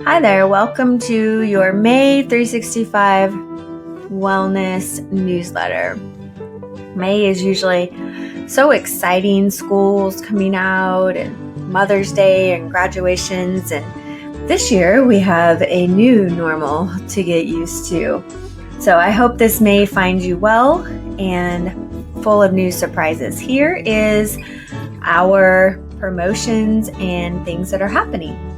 Hi there, welcome to your May 365 Wellness Newsletter. May is usually so exciting, school's coming out and Mother's Day and graduations, and this year we have a new normal to get used to. So I hope this May finds you well and full of new surprises. Here is our promotions and things that are happening.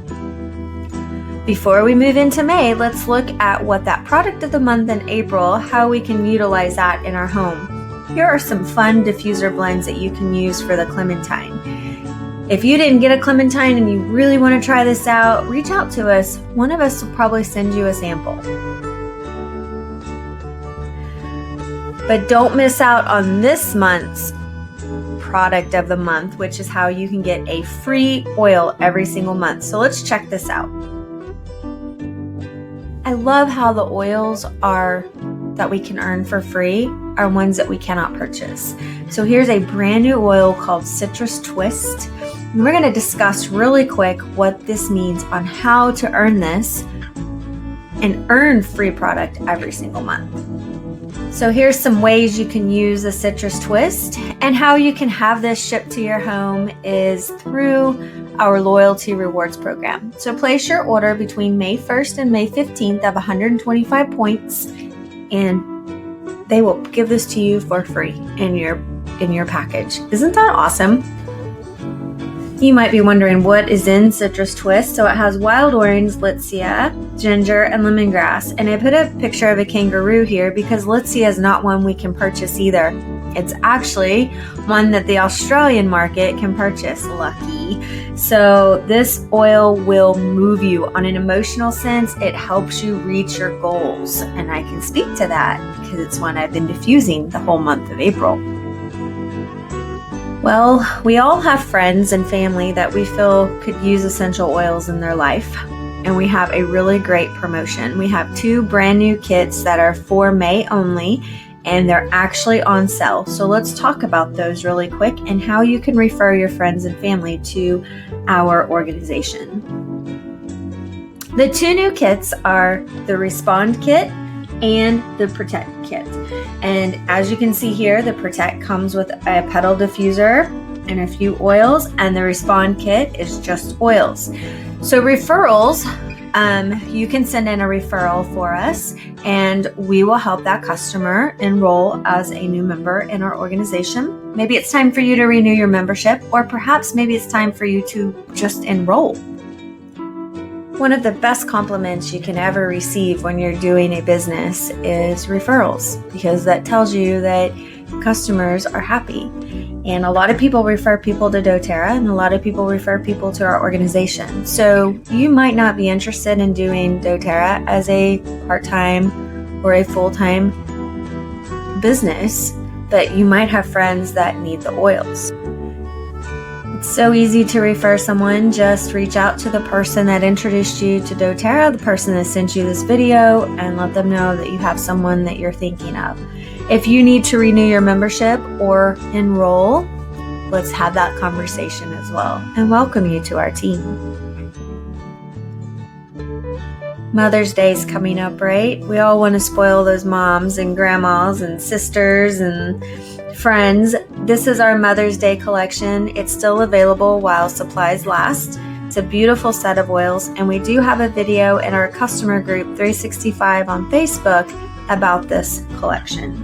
Before we move into May, let's look at what that product of the month in April, how we can utilize that in our home. Here are some fun diffuser blends that you can use for the clementine. If you didn't get a clementine and you really want to try this out, reach out to us. One of us will probably send you a sample. But don't miss out on this month's product of the month, which is how you can get a free oil every single month. So let's check this out. I love how the oils that we can earn for free are ones that we cannot purchase. So here's a brand new oil called Citrus Twist. And we're going to discuss really quick what this means on how to earn this and earn free product every single month. So here's some ways you can use the Citrus Twist, and how you can have this shipped to your home is through our loyalty rewards program. So place your order between May 1st and May 15th of 125 points, and they will give this to you for free in your package. Isn't that awesome? You might be wondering what is in Citrus Twist. So it has wild orange, litsea, ginger, and lemongrass. And I put a picture of a kangaroo here because litsea is not one we can purchase either. It's actually one that the Australian market can purchase. Lucky. So this oil will move you on an emotional sense. It helps you reach your goals. And I can speak to that because it's one I've been diffusing the whole month of April. Well, we all have friends and family that we feel could use essential oils in their life, and we have a really great promotion. We have 2 brand new kits that are for May only, and they're actually on sale. So let's talk about those really quick and how you can refer your friends and family to our organization. The 2 new kits are the Respond Kit and the Protect Kit. And as you can see here, the Protect comes with a petal diffuser and a few oils, and the Respond Kit is just oils. So referrals, you can send in a referral for us, and we will help that customer enroll as a new member in our organization. Maybe it's time for you to renew your membership, or perhaps maybe it's time for you to just enroll. One of the best compliments you can ever receive when you're doing a business is referrals, because that tells you that customers are happy. And a lot of people refer people to doTERRA, and a lot of people refer people to our organization. So you might not be interested in doing doTERRA as a part-time or a full-time business, but you might have friends that need the oils. It's so easy to refer someone. Just reach out to the person that introduced you to doTERRA, the person that sent you this video, and let them know that you have someone that you're thinking of. If you need to renew your membership or enroll, let's have that conversation as well, and welcome you to our team. Mother's Day is coming up, right? We all want to spoil those moms and grandmas and sisters and friends. This is our Mother's Day collection. It's still available while supplies last. It's a beautiful set of oils, and we do have a video in our customer group 365 on Facebook about this collection.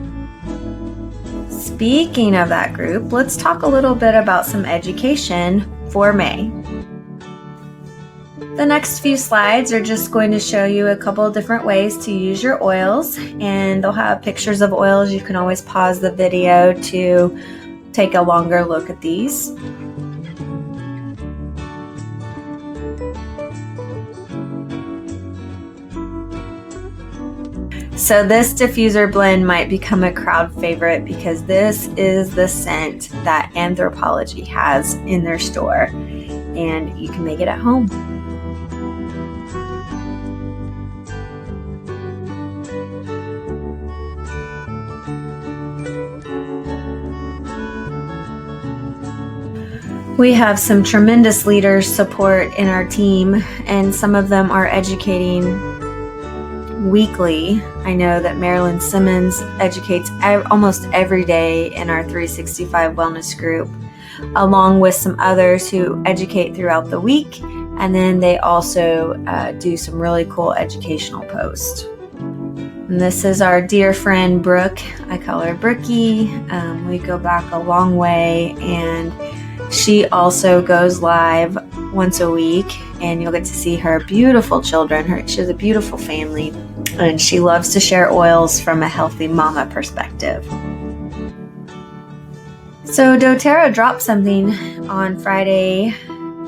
Speaking of that group, let's talk a little bit about some education for May. The next few slides are just going to show you a couple of different ways to use your oils, and they'll have pictures of oils. You can always pause the video to take a longer look at these. So this diffuser blend might become a crowd favorite because this is the scent that Anthropology has in their store, and you can make it at home. We have some tremendous leaders support in our team, and some of them are educating weekly. I know that Marilyn Simmons educates almost every day in our 365 Wellness group, along with some others who educate throughout the week, and then they also do some really cool educational posts. And this is our dear friend Brooke. I call her Brookie. We go back a long way, and she also goes live once a week, and you'll get to see her beautiful children. She has a beautiful family, and she loves to share oils from a healthy mama perspective. So doTERRA dropped something on Friday,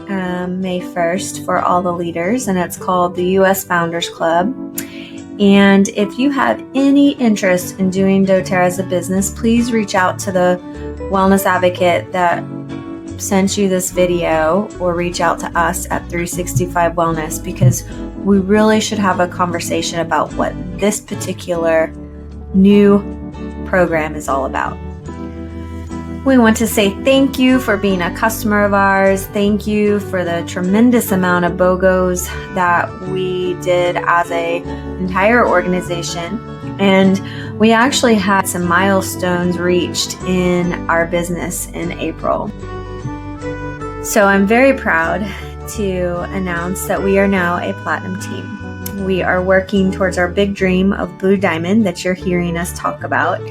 May 1st for all the leaders, and it's called the U.S. Founders Club. And if you have any interest in doing doTERRA as a business, please reach out to the wellness advocate that sent you this video, or reach out to us at 365 Wellness, because we really should have a conversation about what this particular new program is all about. We want to say thank you for being a customer of ours. Thank you for the tremendous amount of BOGOs that we did as an entire organization. And we actually had some milestones reached in our business in April. So I'm very proud to announce that we are now a platinum team. We are working towards our big dream of Blue Diamond that you're hearing us talk about.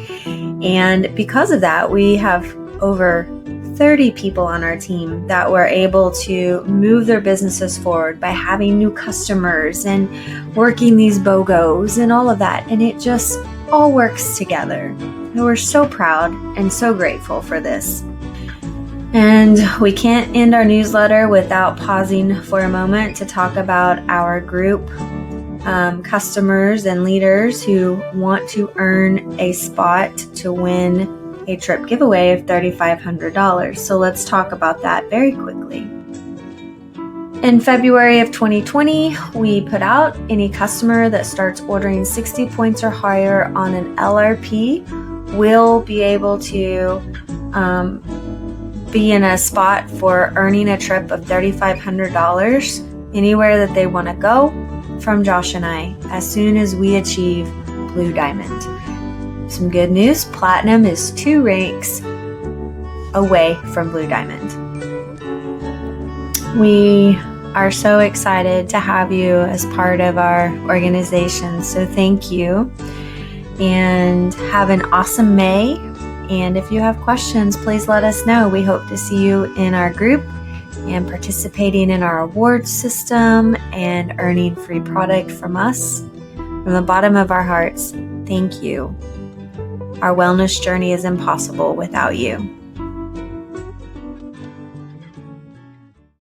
And because of that, we have over 30 people on our team that were able to move their businesses forward by having new customers and working these BOGOs and all of that. And it just all works together. And we're so proud and so grateful for this. And we can't end our newsletter without pausing for a moment to talk about our group customers and leaders who want to earn a spot to win a trip giveaway of $3,500. So let's talk about that very quickly. In February of 2020, we put out any customer that starts ordering 60 points or higher on an LRP will be able to be in a spot for earning a trip of $3,500 anywhere that they want to go from Josh and I as soon as we achieve Blue Diamond. Some good news, Platinum is 2 ranks away from Blue Diamond. We are so excited to have you as part of our organization, so thank you, and have an awesome May. And if you have questions, please let us know. We hope to see you in our group and participating in our awards system and earning free product from us. From the bottom of our hearts, thank you. Our wellness journey is impossible without you.